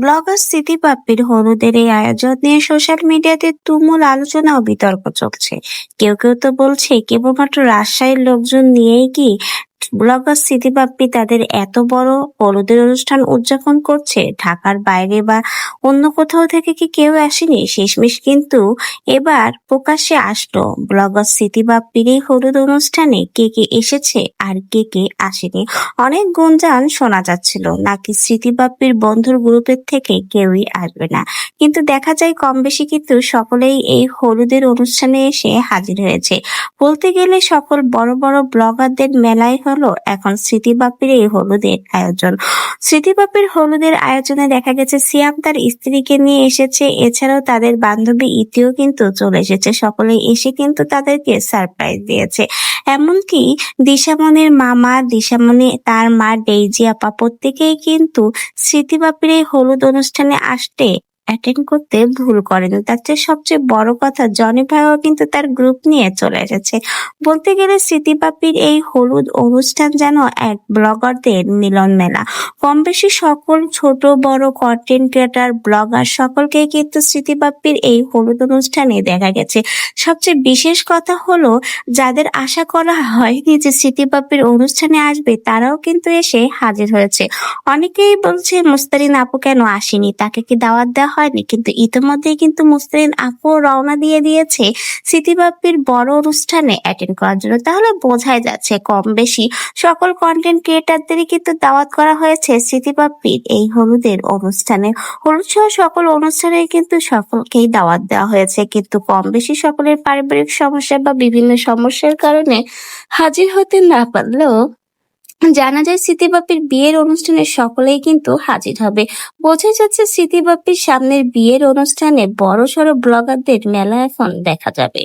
Blogger স্মৃতি পাপ্পির হলুদের এই আয়োজন নিয়ে সোশ্যাল মিডিয়াতে তুমুল আলোচনা ও বিতর্ক চলছে। কেউ কেউ তো বলছে কেবলমাত্র রাজশাহীর লোকজন নিয়েই কি ব্লগার স্মৃতি পাপ্পি তাদের এত বড় হলুদের অনুষ্ঠান উদযাপন করছে। ঢাকার বাইরে বা অন্য কোথাও থেকে কি কেউ আসেনি? শেষমেশ কিন্তু এবার প্রকাশ্যে আসলো ব্লগার স্মৃতি পাপ্পির এই হলুদ অনুষ্ঠানে কে কে এসেছে আর কে কে আসেনি। অনেক গুঞ্জন শোনা যাচ্ছিল নাকি স্মৃতি বাপ্পির বন্ধুর গ্রুপের থেকে কেউই আসবে না, কিন্তু দেখা যায় কম বেশি কিন্তু সকলেই এই হলুদের অনুষ্ঠানে এসে হাজির হয়েছে। বলতে গেলে সকল বড় বড় ব্লগারদের মেলাই হলো এখন স্মৃতি বাপ্পির এই হলুদের আয়োজন। স্মৃতি বাপ্পির হলুদের আয়োজনে দেখা গেছে সিয়াম তার স্ত্রীকে নিয়ে এসেছে, এছাড়াও তাদের বান্ধবী ইতিও কিন্তু চলে এসেছে। সকলে এসে কিন্তু তাদেরকে সারপ্রাইজ দিয়েছে। এমনকি দিশামণির মামা, দিশামণি, তার মা ডেইজি আপা প্রত্যেকেই কিন্তু স্মৃতি বাপ্পির এই হলুদ অনুষ্ঠানে আসতে অ্যাটেন্ড করতে ভুল করেনি। তার চেয়ে সবচেয়ে বড় কথা, জনি ভাইও কিন্তু তার গ্রুপ নিয়ে চলে এসেছে। বলতে গেলে স্মৃতি বাপ্পির এই হলুদ অনুষ্ঠান যেন এক ব্লগারদের মিলন মেলা। কম বেশি সকল ছোট বড় কন্টেন্ট ক্রিয়েটার, ব্লগার সকলকেই কিন্তু স্মৃতি বাপ্পির এই হলুদ অনুষ্ঠানে দেখা গেছে। সবচেয়ে বিশেষ কথা হলো, যাদের আশা করা হয়নি যে স্মৃতি বাপ্পির অনুষ্ঠানে আসবে, তারাও কিন্তু এসে হাজির হয়েছে। অনেকেই বলছে মুস্তারিন আপু কেন আসেনি, তাকে কি দাওয়াত দেওয়া হয়নি? কিন্তু ইতিমধ্যেই কিন্তু মুস্তারিন আপু রওনা দিয়ে দিয়েছে স্মৃতি বাপ্পির বড় অনুষ্ঠানে অ্যাটেন্ড করার জন্য। তাহলে বোঝাই যাচ্ছে কম বেশি সকল কন্টেন্ট ক্রিয়েটারদেরই কিন্তু দাওয়াত করা হয়েছে স্মৃতি বাপ্পির এই হলুদের অনুষ্ঠানে। হলুদ সহ সকল অনুষ্ঠানে কিন্তু সকলকেই দাওয়াত দেওয়া হয়েছে, কিন্তু কম বেশি সকলের পারিবারিক সমস্যা বা বিভিন্ন সমস্যার কারণে হাজির হতে না পারলেও জানা যায় স্মৃতি বাপ্পির বিয়ের অনুষ্ঠানে সকলেই কিন্তু হাজির হবে। বোঝাই যাচ্ছে স্মৃতি বাপ্পির সামনের বিয়ের অনুষ্ঠানে বড় সড়ো ব্লগারদের মেলা এখন দেখা যাবে।